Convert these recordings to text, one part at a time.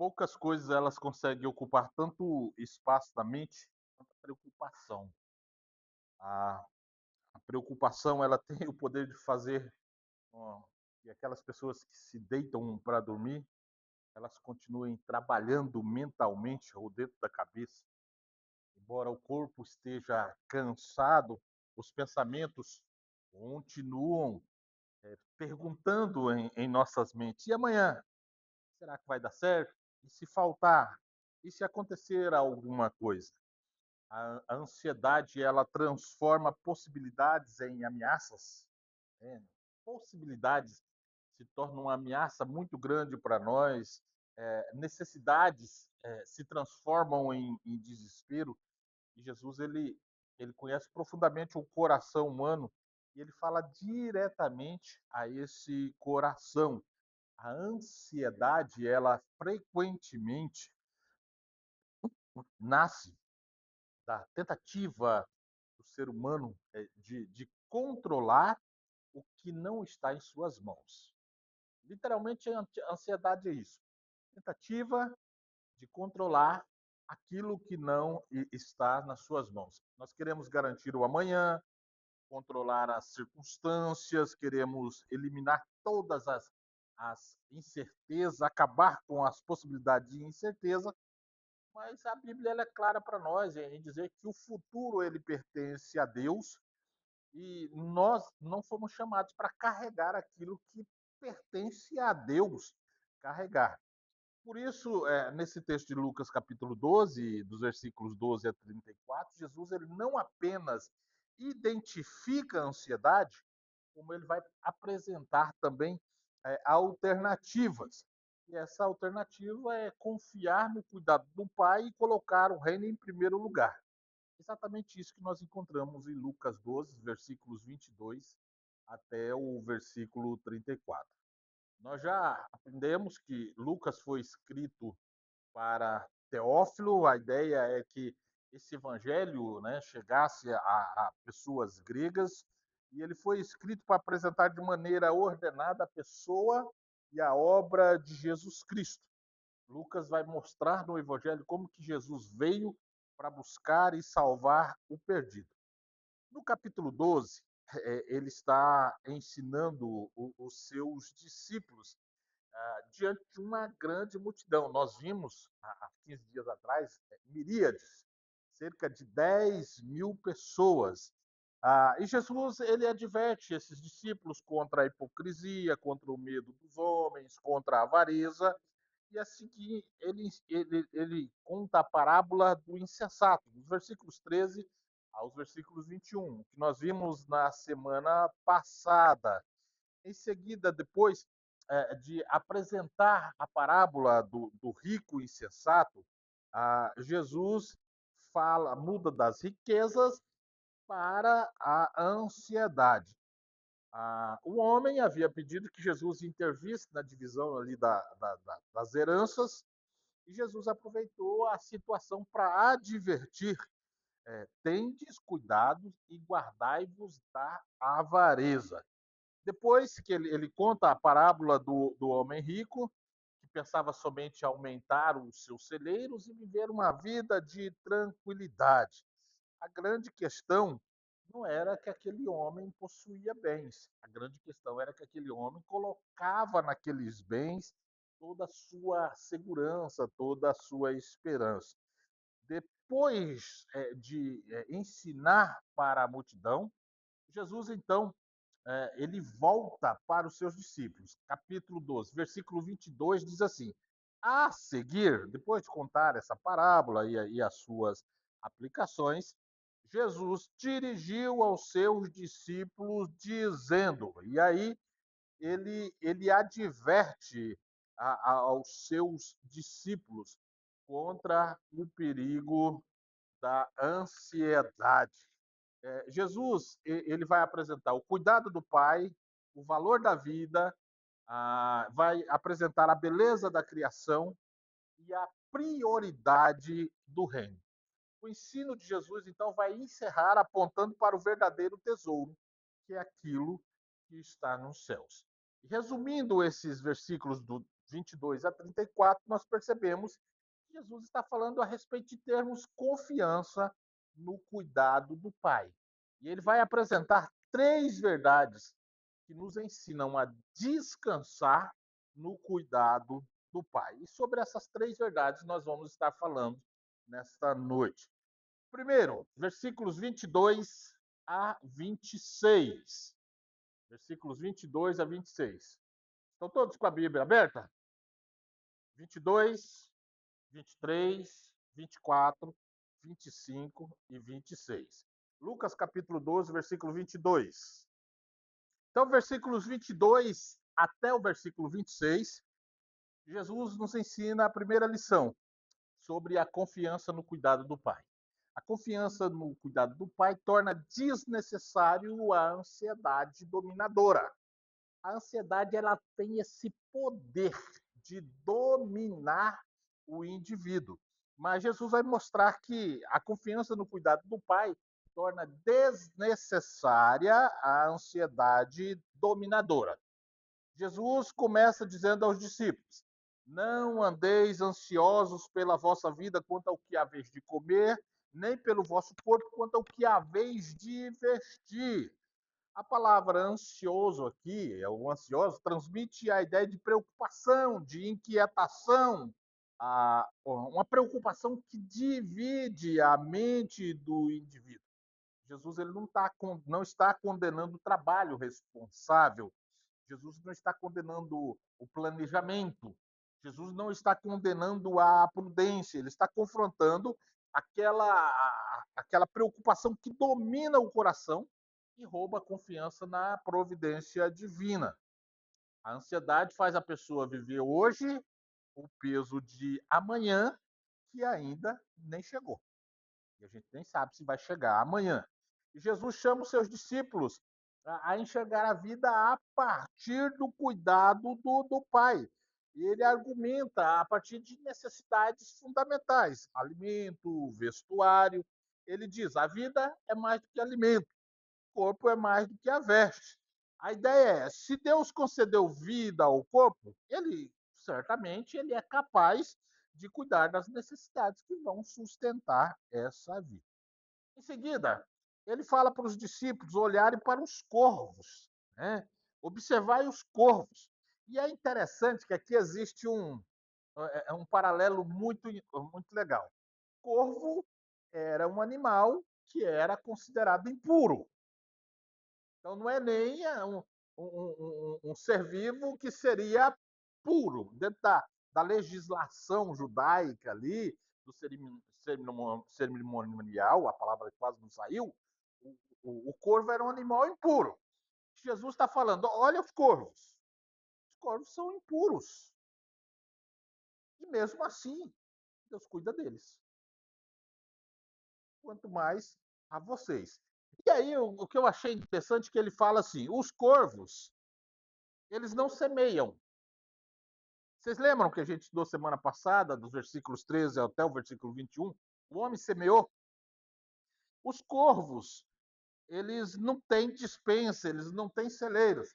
Poucas coisas elas conseguem ocupar tanto espaço na mente quanto a preocupação. A, a preocupação ela tem o poder de fazer que aquelas pessoas que se deitam para dormir, elas continuem trabalhando mentalmente ou dentro da cabeça. Embora o corpo esteja cansado, os pensamentos continuam perguntando em nossas mentes: e amanhã? Será que vai dar certo? E se faltar? E se acontecer alguma coisa? A ansiedade ela transforma possibilidades em ameaças, né? Possibilidades se tornam uma ameaça muito grande para nós, necessidades se transformam em desespero. E Jesus ele conhece profundamente o coração humano e ele fala diretamente a esse coração. A ansiedade ela frequentemente nasce da tentativa do ser humano de controlar o que não está em suas mãos. Literalmente, a ansiedade é isso: tentativa de controlar aquilo que não está nas suas mãos. Nós queremos garantir o amanhã, controlar as circunstâncias, queremos eliminar todas as incertezas, acabar com as possibilidades de incerteza. Mas a Bíblia ela é clara para nós em dizer que o futuro ele pertence a Deus e nós não fomos chamados para carregar aquilo que pertence a Deus carregar. Por isso, nesse texto de Lucas capítulo 12, dos versículos 12 a 34, Jesus ele não apenas identifica a ansiedade, como ele vai apresentar também alternativas. E essa alternativa é confiar no cuidado do Pai e colocar o reino em primeiro lugar. Exatamente isso que nós encontramos em Lucas 12, versículos 22 até o versículo 34. Nós já aprendemos que Lucas foi escrito para Teófilo. A ideia é que esse evangelho, né, chegasse a pessoas gregas e ele foi escrito para apresentar de maneira ordenada a pessoa e a obra de Jesus Cristo. Lucas vai mostrar no evangelho como que Jesus veio para buscar e salvar o perdido. No capítulo 12, ele está ensinando os seus discípulos diante de uma grande multidão. Nós vimos há 15 dias atrás miríades, cerca de 10.000 pessoas. E Jesus ele adverte esses discípulos contra a hipocrisia, contra o medo dos homens, contra a avareza. E assim que ele conta a parábola do insensato, dos versículos 13 aos versículos 21, que nós vimos na semana passada. Em seguida, depois de apresentar a parábola do rico insensato, Jesus muda das riquezas para a ansiedade. O homem havia pedido que Jesus intervisse na divisão ali das heranças, e Jesus aproveitou a situação para advertir: tendes cuidado e guardai-vos da avareza. Depois que ele conta a parábola do homem rico, que pensava somente aumentar os seus celeiros e viver uma vida de tranquilidade. A grande questão não era que aquele homem possuía bens, a grande questão era que aquele homem colocava naqueles bens toda a sua segurança, toda a sua esperança. Depois de ensinar para a multidão, Jesus então ele volta para os seus discípulos. Capítulo 12, versículo 22 diz assim: a seguir, depois de contar essa parábola e as suas aplicações, Jesus dirigiu aos seus discípulos dizendo, e aí ele adverte aos seus discípulos contra o perigo da ansiedade. Jesus ele vai apresentar o cuidado do Pai, o valor da vida, vai apresentar a beleza da criação e a prioridade do reino. O ensino de Jesus, então, vai encerrar apontando para o verdadeiro tesouro, que é aquilo que está nos céus. Resumindo esses versículos 22 a 34, nós percebemos que Jesus está falando a respeito de termos confiança no cuidado do Pai. E ele vai apresentar três verdades que nos ensinam a descansar no cuidado do Pai. E sobre essas três verdades nós vamos estar falando nesta noite. Primeiro, versículos 22 a 26. Versículos 22 a 26. Estão todos com a Bíblia aberta? 22, 23, 24, 25 e 26. Lucas capítulo 12, versículo 22. Então, versículos 22 até o versículo 26, Jesus nos ensina a primeira lição sobre a confiança no cuidado do Pai. A confiança no cuidado do Pai torna desnecessário a ansiedade dominadora. A ansiedade ela tem esse poder de dominar o indivíduo. Mas Jesus vai mostrar que a confiança no cuidado do Pai torna desnecessária a ansiedade dominadora. Jesus começa dizendo aos discípulos: não andeis ansiosos pela vossa vida quanto ao que haveis de comer, nem pelo vosso corpo quanto ao que haveis de vestir. A palavra ansioso aqui, o ansioso, transmite a ideia de preocupação, de inquietação, uma preocupação que divide a mente do indivíduo. Jesus ele não está condenando o trabalho responsável. Jesus não está condenando o planejamento. Jesus não está condenando a prudência. Ele está confrontando aquela preocupação que domina o coração e rouba a confiança na providência divina. A ansiedade faz a pessoa viver hoje o peso de amanhã que ainda nem chegou. E a gente nem sabe se vai chegar amanhã. E Jesus chama os seus discípulos a enxergar a vida a partir do cuidado do Pai. E ele argumenta a partir de necessidades fundamentais: alimento, vestuário. Ele diz: a vida é mais do que alimento, o corpo é mais do que a veste. A ideia é: se Deus concedeu vida ao corpo, ele certamente ele é capaz de cuidar das necessidades que vão sustentar essa vida. Em seguida, ele fala para os discípulos olharem para os corvos, né? Observai os corvos. E é interessante que aqui existe um paralelo muito legal. Corvo era um animal que era considerado impuro. Então não é nem um ser vivo que seria puro. Dentro da legislação judaica ali, do cerimonial, a palavra quase não saiu, o corvo era um animal impuro. Jesus está falando, olha os corvos. Os corvos são impuros. E mesmo assim, Deus cuida deles. Quanto mais a vocês. E aí, o que eu achei interessante é que ele fala assim, os corvos, eles não semeiam. Vocês lembram que a gente estudou semana passada, dos versículos 13 até o versículo 21? O homem semeou. Os corvos, eles não têm dispensa, eles não têm celeiros.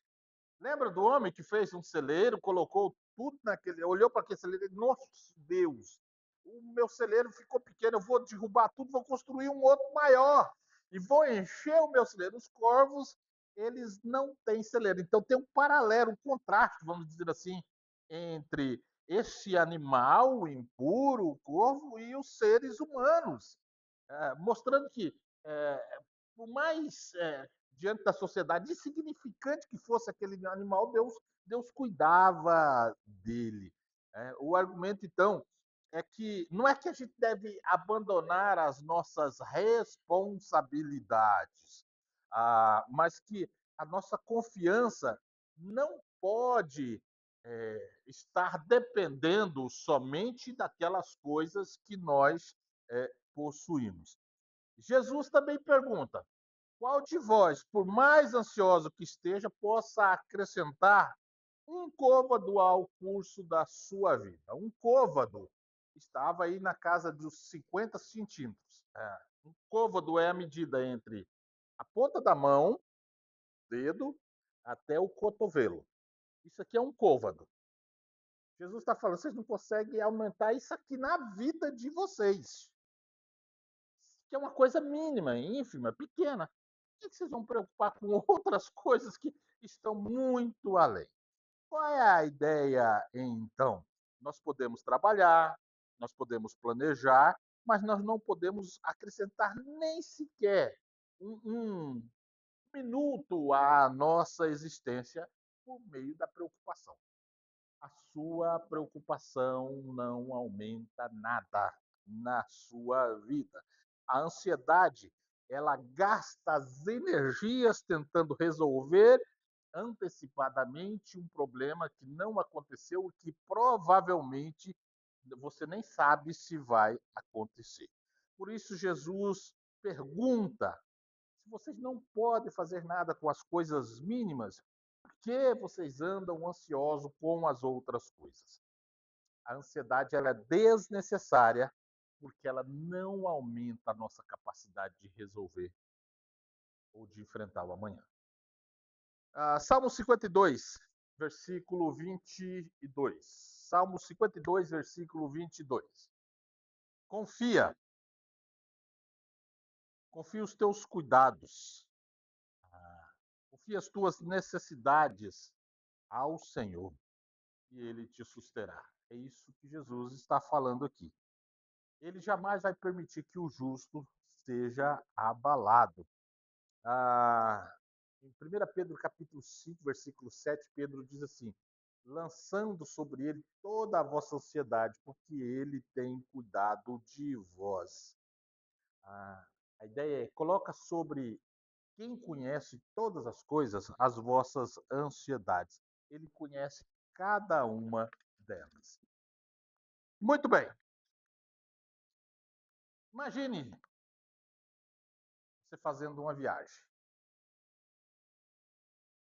Lembra do homem que fez um celeiro, colocou tudo naquele, olhou para aquele celeiro e disse, nossa Deus, o meu celeiro ficou pequeno, eu vou derrubar tudo, vou construir um outro maior e vou encher o meu celeiro. Os corvos, eles não têm celeiro. Então tem um paralelo, um contraste, vamos dizer assim, entre esse animal impuro, o corvo, e os seres humanos, mostrando que, por mais diante da sociedade insignificante que fosse aquele animal, Deus cuidava dele. O argumento, então, é que não é que a gente deve abandonar as nossas responsabilidades, mas que a nossa confiança não pode estar dependendo somente daquelas coisas que nós possuímos. Jesus também pergunta: qual de vós, por mais ansioso que esteja, possa acrescentar um côvado ao curso da sua vida? Um côvado estava aí na casa dos 50 centímetros. Um côvado é a medida entre a ponta da mão, dedo, até o cotovelo. Isso aqui é um côvado. Jesus está falando, vocês não conseguem aumentar isso aqui na vida de vocês, que é uma coisa mínima, ínfima, pequena. Por que vocês vão preocupar com outras coisas que estão muito além? Qual é a ideia, então? Nós podemos trabalhar, nós podemos planejar, mas nós não podemos acrescentar nem sequer um minuto à nossa existência por meio da preocupação. A sua preocupação não aumenta nada na sua vida. A ansiedade, ela gasta as energias tentando resolver antecipadamente um problema que não aconteceu e que provavelmente você nem sabe se vai acontecer. Por isso, Jesus pergunta: se vocês não podem fazer nada com as coisas mínimas, por que vocês andam ansiosos com as outras coisas? A ansiedade ela é desnecessária porque ela não aumenta a nossa capacidade de resolver ou de enfrentar o amanhã. Salmo 52, versículo 22. Salmo 52, versículo 22. Confia, confia os teus cuidados, confia as tuas necessidades ao Senhor e ele te susterá. É isso que Jesus está falando aqui. Ele jamais vai permitir que o justo seja abalado. Em 1 Pedro capítulo 5, versículo 7, Pedro diz assim: lançando sobre ele toda a vossa ansiedade, porque ele tem cuidado de vós. A ideia é, coloca sobre quem conhece todas as coisas as vossas ansiedades. Ele conhece cada uma delas. Muito bem. Imagine você fazendo uma viagem.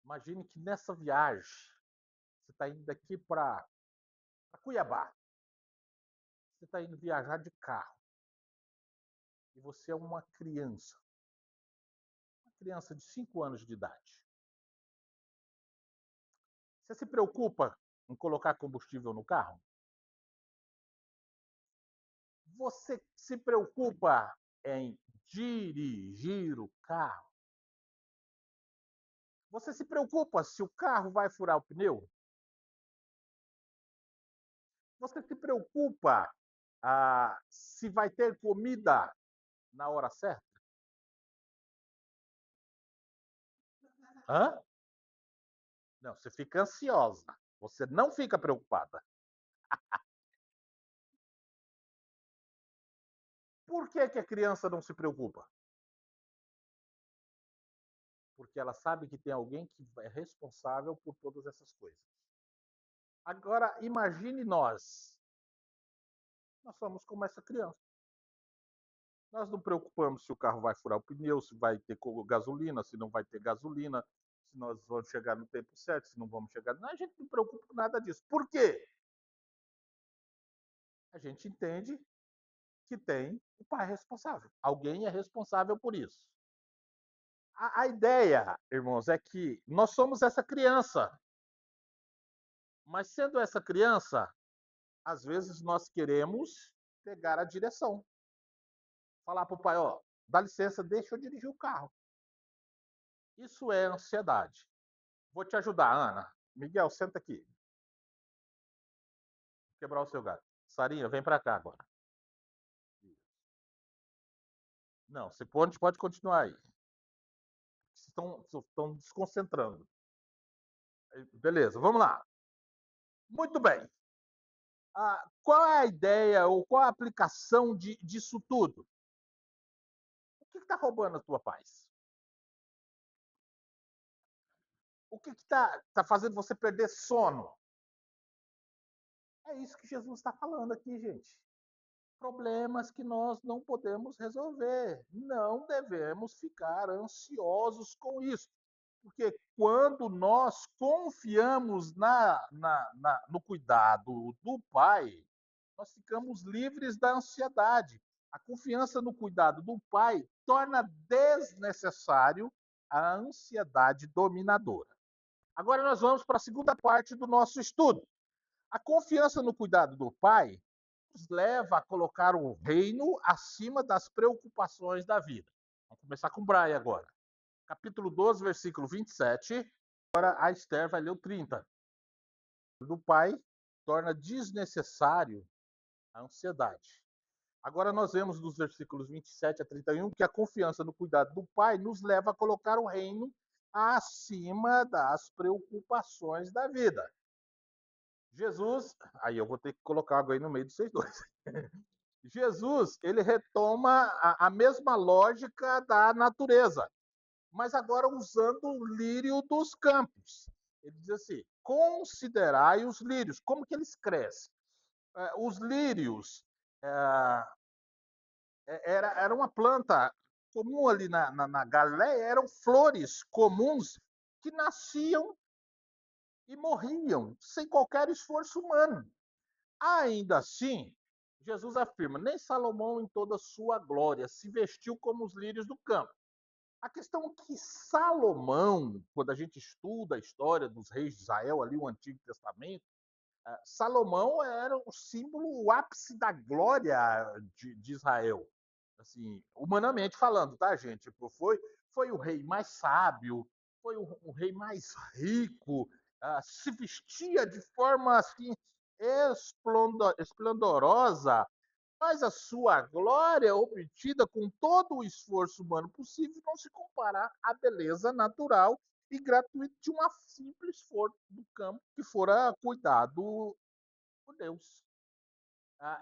Imagine que nessa viagem você está indo daqui para Cuiabá. Você está indo viajar de carro. E você é uma criança de 5 anos de idade. Você se preocupa em colocar combustível no carro? Você se preocupa em dirigir o carro? Você se preocupa se o carro vai furar o pneu? Você se preocupa se vai ter comida na hora certa? Hã? Não, você fica ansiosa. Você não fica preocupada. Por que, que a criança não se preocupa? Porque ela sabe que tem alguém que é responsável por todas essas coisas. Agora, imagine nós. Nós somos como essa criança. Nós não preocupamos se o carro vai furar o pneu, se vai ter gasolina, se não vai ter gasolina, se nós vamos chegar no tempo certo, se não vamos chegar. Não, a gente não preocupa com nada disso. Por quê? A gente entende que tem o pai responsável. Alguém é responsável por isso. A ideia, irmãos, é que nós somos essa criança. Mas sendo essa criança, às vezes nós queremos pegar a direção. Falar para o pai, ó, dá licença, deixa eu dirigir o carro. Isso é ansiedade. Vou te ajudar, Ana. Miguel, senta aqui. Vou quebrar o seu gato. Sarinha, vem para cá agora. Não, você pode continuar aí. Estão desconcentrando. Beleza, vamos lá. Muito bem. Qual é a ideia ou qual é a aplicação disso tudo? O que está roubando a tua paz? O que tá fazendo você perder sono? É isso que Jesus está falando aqui, gente. Problemas que nós não podemos resolver. Não devemos ficar ansiosos com isso. Porque quando nós confiamos no cuidado do Pai, nós ficamos livres da ansiedade. A confiança no cuidado do Pai torna desnecessário a ansiedade dominadora. Agora nós vamos para a segunda parte do nosso estudo. A confiança no cuidado do Pai nos leva a colocar o reino acima das preocupações da vida. Vamos começar com o Brian agora. Capítulo 12, versículo 27. Agora a Esther vai ler o 30. Do Pai torna desnecessário a ansiedade. Agora nós vemos dos versículos 27 a 31 que a confiança no cuidado do Pai nos leva a colocar o reino acima das preocupações da vida. Jesus, aí eu vou ter que colocar algo aí no meio de vocês dois. Jesus, ele retoma a mesma lógica da natureza, mas agora usando o lírio dos campos. Ele diz assim: considerai os lírios, como que eles crescem? Os lírios era uma planta comum ali na Galileia, eram flores comuns que nasciam e morriam sem qualquer esforço humano. Ainda assim, Jesus afirma: nem Salomão, em toda a sua glória, se vestiu como os lírios do campo. A questão é que Salomão, quando a gente estuda a história dos reis de Israel, ali o Antigo Testamento, Salomão era o símbolo, o ápice da glória de Israel. Assim, humanamente falando, tá, gente? Tipo, foi o rei mais sábio, foi o rei mais rico, se vestia de forma assim esplendorosa, mas a sua glória obtida com todo o esforço humano possível não se compara à beleza natural e gratuita de uma simples flor do campo que fora cuidado por Deus.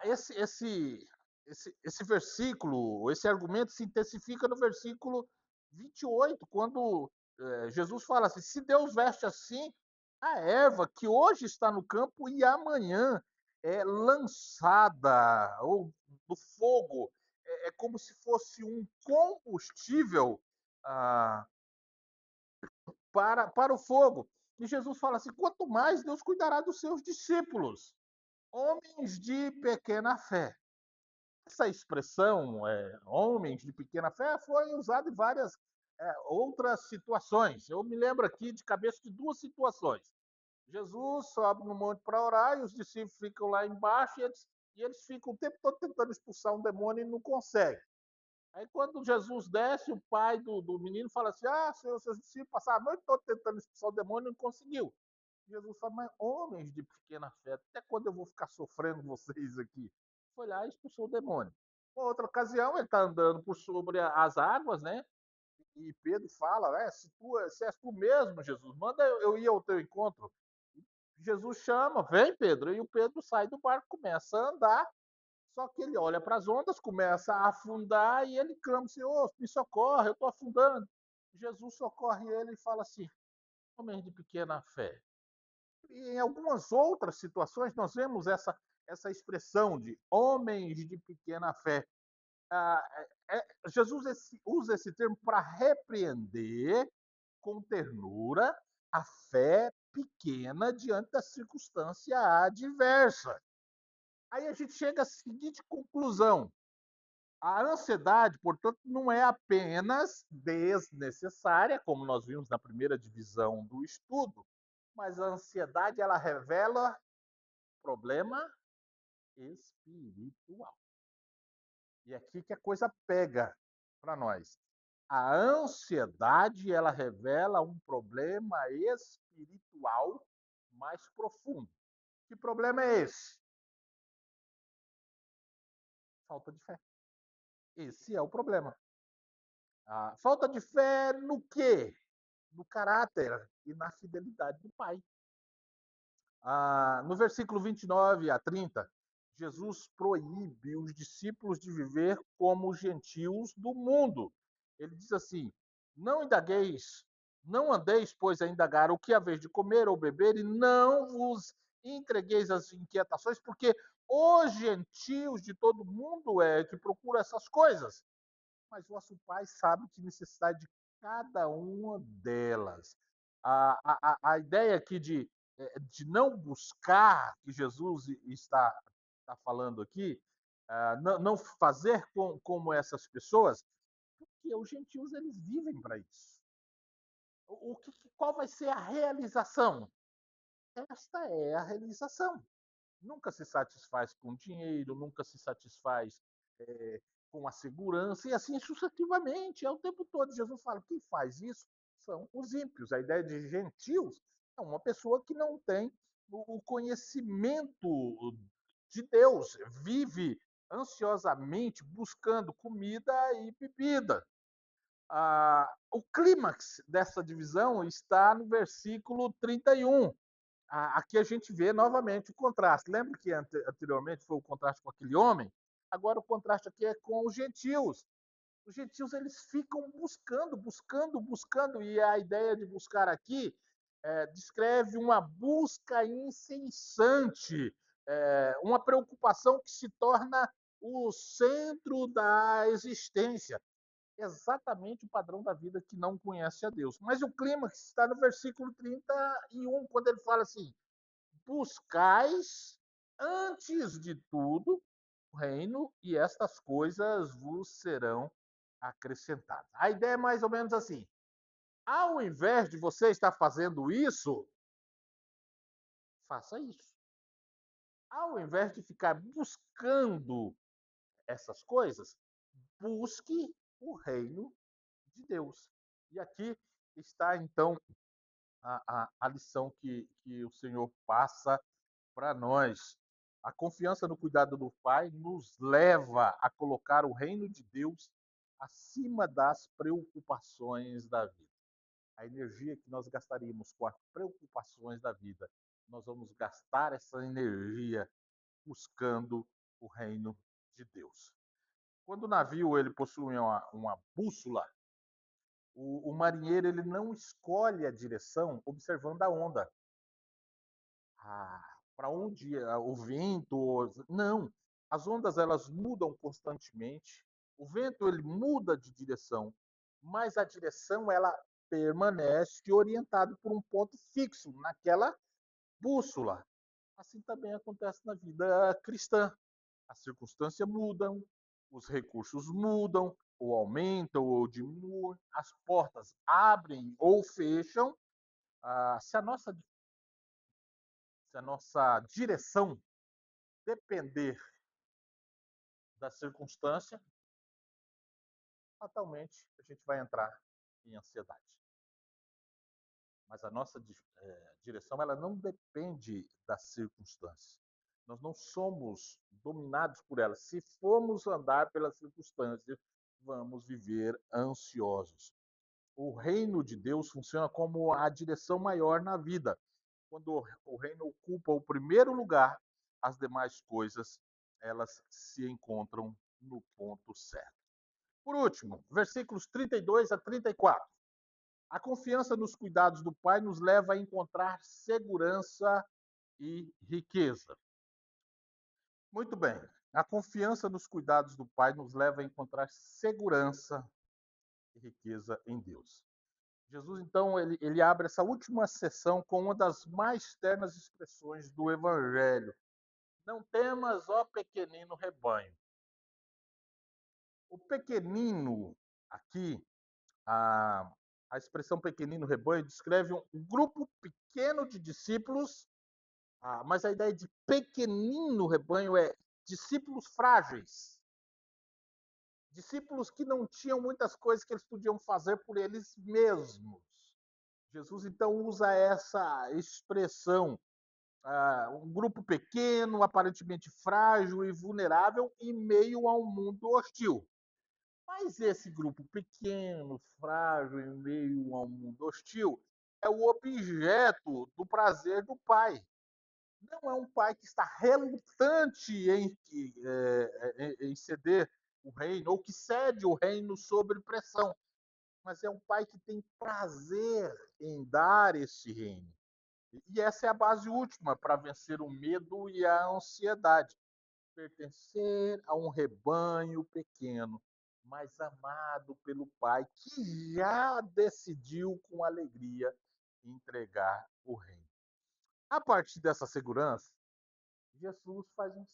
Esse versículo, esse argumento se intensifica no versículo 28, quando Jesus fala assim: se Deus veste assim a erva que hoje está no campo e amanhã é lançada ou no fogo, é como se fosse um combustível ah, para o fogo. E Jesus fala assim: quanto mais Deus cuidará dos seus discípulos, homens de pequena fé. Essa expressão, homens de pequena fé, foi usada em várias outras situações. Eu me lembro aqui de cabeça de duas situações. Jesus sobe no monte para orar e os discípulos ficam lá embaixo e eles ficam o tempo todo tentando expulsar um demônio e não conseguem. Aí quando Jesus desce, o pai do menino fala assim: seus discípulos passaram a noite toda tentando expulsar o demônio e não conseguiu. Jesus fala: mas homens de pequena fé, até quando eu vou ficar sofrendo vocês aqui? Foi lá e expulsou o demônio. Uma outra ocasião, ele está andando por sobre as águas, né? E Pedro fala: se és tu mesmo, Jesus, manda eu ir ao teu encontro. Jesus chama: vem, Pedro. E o Pedro sai do barco, começa a andar. Só que ele olha para as ondas, começa a afundar e ele clama: Senhor, me socorre, eu estou afundando. Jesus socorre ele e fala assim: homens de pequena fé. E em algumas outras situações nós vemos essa expressão de homens de pequena fé. Ah, Jesus usa esse termo para repreender com ternura a fé pequena diante da circunstância adversa. Aí a gente chega à seguinte conclusão: a ansiedade, portanto, não é apenas desnecessária, como nós vimos na primeira divisão do estudo, mas a ansiedade ela revela problema espiritual. E é aqui que a coisa pega para nós. A ansiedade ela revela um problema espiritual mais profundo. Que problema é esse? Falta de fé. Esse é o problema. A falta de fé no quê? No caráter e na fidelidade do Pai. No versículo 29 a 30, Jesus proíbe os discípulos de viver como os gentios do mundo. Ele diz assim: não indagueis, não andeis, pois, a indagar o que haveis de comer ou beber, e não vos entregueis às inquietações, porque os gentios de todo mundo é que procuram essas coisas. Mas vosso Pai sabe que necessidade de cada uma delas. A ideia aqui de não buscar, que Jesus está falando aqui, não fazer como essas pessoas, porque os gentios eles vivem para isso. Qual vai ser a realização? Esta é a realização. nunca se satisfaz com dinheiro, nunca se satisfaz é, com a segurança, e assim sucessivamente, é o tempo todo. Jesus fala: quem faz isso são os ímpios. A ideia de gentios é uma pessoa que não tem o conhecimento de Deus, vive ansiosamente buscando comida e bebida. O clímax dessa divisão está no versículo 31. Aqui a gente vê novamente o contraste. Lembra que anteriormente foi o contraste com aquele homem? Agora o contraste aqui é com os gentios. Os gentios eles ficam buscando, buscando, buscando, e a ideia de buscar aqui descreve uma busca incessante, uma preocupação que se torna o centro da existência. Exatamente o padrão da vida que não conhece a Deus. Mas o clímax está no versículo 31, quando ele fala assim: buscais antes de tudo o reino e estas coisas vos serão acrescentadas. A ideia é mais ou menos assim: ao invés de você estar fazendo isso, faça isso. Ao invés de ficar buscando essas coisas, busque o reino de Deus. E aqui está então a lição que o Senhor passa para nós. A confiança no cuidado do Pai nos leva a colocar o reino de Deus acima das preocupações da vida. A energia que nós gastaríamos com as preocupações da vida, nós vamos gastar essa energia buscando o reino de Deus. Quando o navio ele possui uma bússola, o marinheiro ele não escolhe a direção observando a onda. Para onde o vento. Não. As ondas elas mudam constantemente. O vento ele muda de direção, mas a direção ela permanece orientada por um ponto fixo naquela bússola. Assim também acontece na vida cristã. As circunstâncias mudam, os recursos mudam, ou aumentam ou diminuem, as portas abrem ou fecham. Se a nossa direção depender da circunstância, fatalmente a gente vai entrar em ansiedade. Mas a nossa direção ela não depende das circunstâncias. Nós não somos dominados por elas. Se formos andar pelas circunstâncias, vamos viver ansiosos. O reino de Deus funciona como a direção maior na vida. Quando o reino ocupa o primeiro lugar, as demais coisas elas se encontram no ponto certo. Por último, versículos 32 a 34. A confiança nos cuidados do Pai nos leva a encontrar segurança e riqueza. Muito bem. A confiança nos cuidados do Pai nos leva a encontrar segurança e riqueza em Deus. Jesus, então, ele abre essa última sessão com uma das mais ternas expressões do Evangelho. Não temas, ó pequenino rebanho. O pequenino, aqui, a, a expressão pequenino rebanho descreve um grupo pequeno de discípulos, mas a ideia de pequenino rebanho é discípulos frágeis, discípulos que não tinham muitas coisas que eles podiam fazer por eles mesmos. Jesus então usa essa expressão, um grupo pequeno, aparentemente frágil e vulnerável em meio a um mundo hostil. Mas esse grupo pequeno, frágil, em meio a um mundo hostil, é o objeto do prazer do pai. Não é um pai que está relutante em ceder o reino, ou que cede o reino sob pressão, mas é um pai que tem prazer em dar esse reino. E essa é a base última para vencer o medo e a ansiedade. Pertencer a um rebanho pequeno, mas amado pelo Pai, que já decidiu com alegria entregar o reino. A partir dessa segurança, Jesus faz um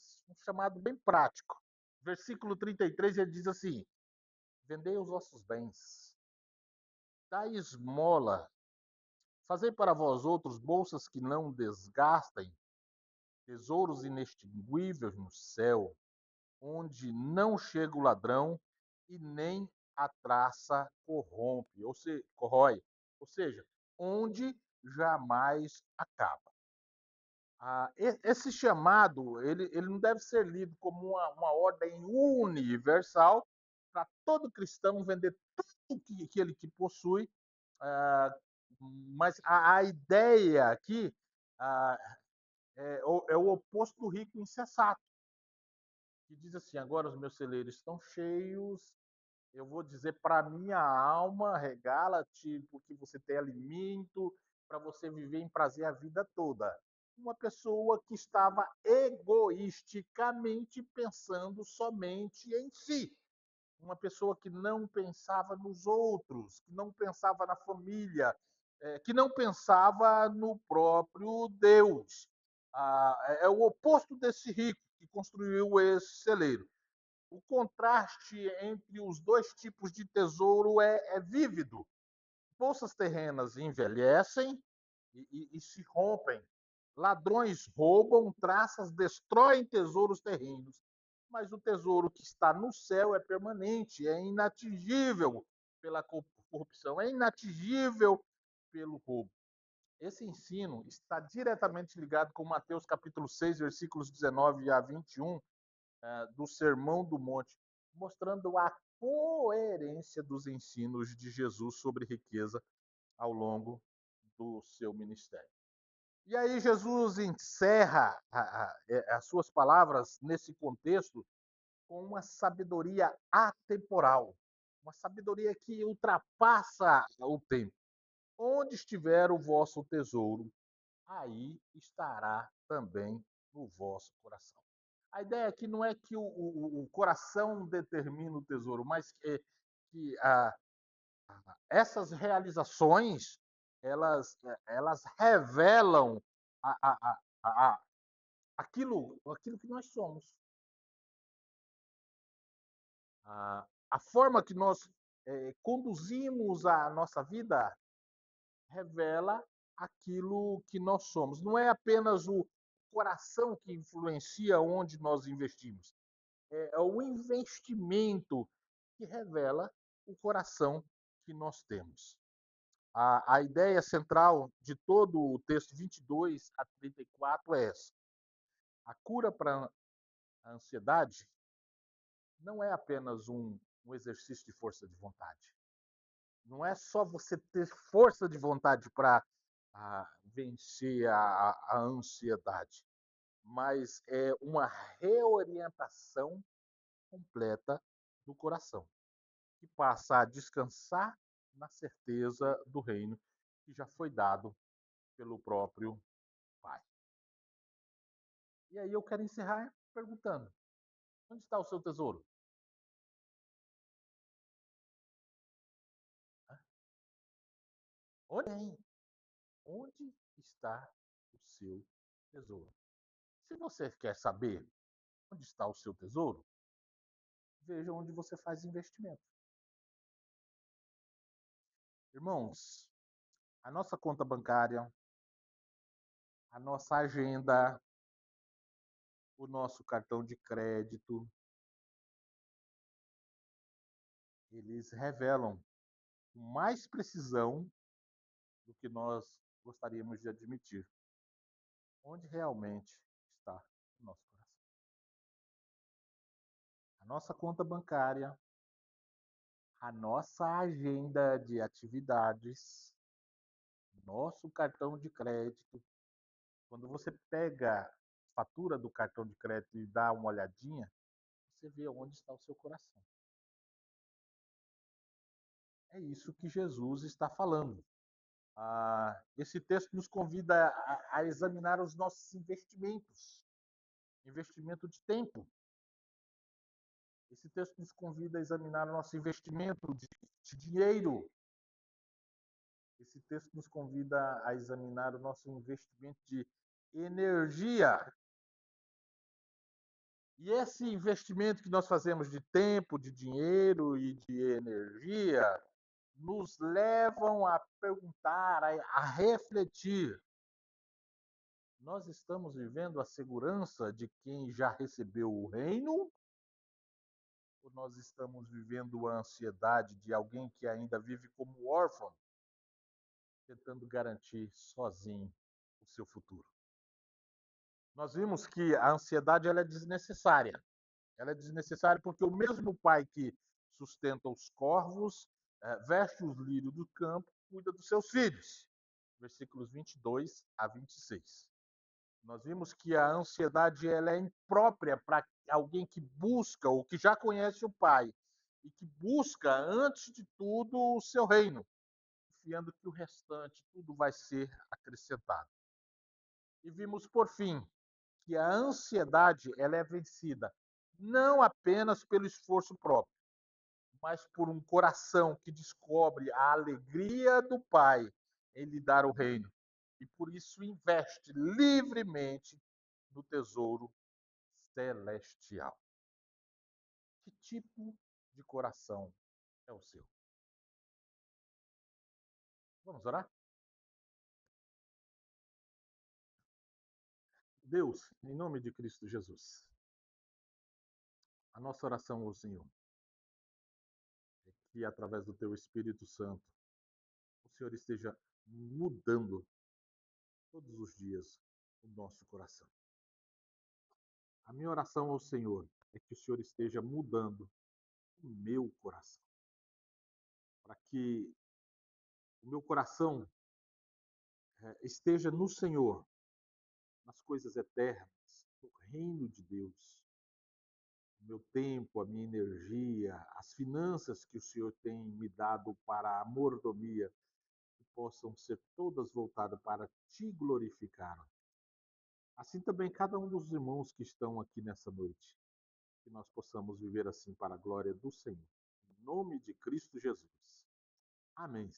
chamado bem prático. Versículo 33, ele diz assim: vendei os vossos bens, dai esmola, fazei para vós outros bolsas que não desgastem, tesouros inextinguíveis no céu, onde não chega o ladrão e nem a traça corrompe, ou se corrói, ou seja, onde jamais acaba. Esse chamado, ele não deve ser lido como uma ordem universal para todo cristão vender tudo que ele que possui, ah, mas a ideia aqui ah, é o oposto do rico insensato, que diz assim: agora os meus celeiros estão cheios, eu vou dizer para minha alma, regala-te, porque você tem alimento para você viver em prazer a vida toda. Uma pessoa que estava egoisticamente pensando somente em si. Uma pessoa que não pensava nos outros, que não pensava na família, que não pensava no próprio Deus. É o oposto desse rico que construiu esse celeiro. O contraste entre os dois tipos de tesouro é vívido. Bolsas terrenas envelhecem e se rompem. Ladrões roubam, traças destroem tesouros terrenos. Mas o tesouro que está no céu é permanente, é inatingível pela corrupção, é inatingível pelo roubo. Esse ensino está diretamente ligado com Mateus capítulo 6, versículos 19 a 21, do Sermão do Monte, mostrando a coerência dos ensinos de Jesus sobre riqueza ao longo do seu ministério. E aí Jesus encerra as suas palavras nesse contexto com uma sabedoria atemporal, uma sabedoria que ultrapassa o tempo. Onde estiver o vosso tesouro, aí estará também no vosso coração. A ideia aqui não é que o coração determina o tesouro, mas que essas realizações elas revelam a, a, aquilo que nós somos. A forma que nós conduzimos a nossa vida revela aquilo que nós somos. Não é apenas o coração que influencia onde nós investimos, é o investimento que revela o coração que nós temos. A ideia central de todo o texto 22 a 34 é essa. A cura para a ansiedade não é apenas um exercício de força de vontade. Não é só você ter força de vontade para vencer a ansiedade, mas é uma reorientação completa do coração, que passa a descansar na certeza do reino que já foi dado pelo próprio Pai. E aí eu quero encerrar perguntando: onde está o seu tesouro? Onde, onde está o seu tesouro? Se você quer saber onde está o seu tesouro, veja onde você faz investimento. Irmãos, a nossa conta bancária, a nossa agenda, o nosso cartão de crédito, eles revelam com mais precisão do que nós gostaríamos de admitir onde realmente está o nosso coração. A nossa conta bancária, a nossa agenda de atividades, nosso cartão de crédito. Quando você pega a fatura do cartão de crédito e dá uma olhadinha, você vê onde está o seu coração. É isso que Jesus está falando. Esse texto nos convida a examinar os nossos investimentos, investimento de tempo. Esse texto nos convida a examinar o nosso investimento de dinheiro. Esse texto nos convida a examinar o nosso investimento de energia. E esse investimento que nós fazemos de tempo, de dinheiro e de energia nos levam a perguntar, a refletir Nós estamos vivendo a segurança de quem já recebeu o reino? Ou nós estamos vivendo a ansiedade de alguém que ainda vive como órfão, tentando garantir sozinho o seu futuro? Nós vimos que a ansiedade ela é desnecessária. Ela é desnecessária porque o mesmo pai que sustenta os corvos, veste os lírios do campo, cuida dos seus filhos. Versículos 22 a 26. Nós vimos que a ansiedade ela é imprópria para alguém que busca ou que já conhece o pai e que busca, antes de tudo, o seu reino, confiando que o restante tudo vai ser acrescentado. E vimos, por fim, que a ansiedade ela é vencida não apenas pelo esforço próprio, mas por um coração que descobre a alegria do Pai em lhe dar o reino e por isso investe livremente no tesouro celestial. Que tipo de coração é o seu? Vamos orar? Deus, em nome de Cristo Jesus, a nossa oração ao Senhor é que, através do Teu Espírito Santo, o Senhor esteja mudando todos os dias o nosso coração. A minha oração ao Senhor é que o Senhor esteja mudando o meu coração, para que o meu coração esteja no Senhor, nas coisas eternas, no reino de Deus. O meu tempo, a minha energia, as finanças que o Senhor tem me dado para a mordomia, que possam ser todas voltadas para te glorificar. Assim também cada um dos irmãos que estão aqui nessa noite, que nós possamos viver assim para a glória do Senhor. Em nome de Cristo Jesus. Amém.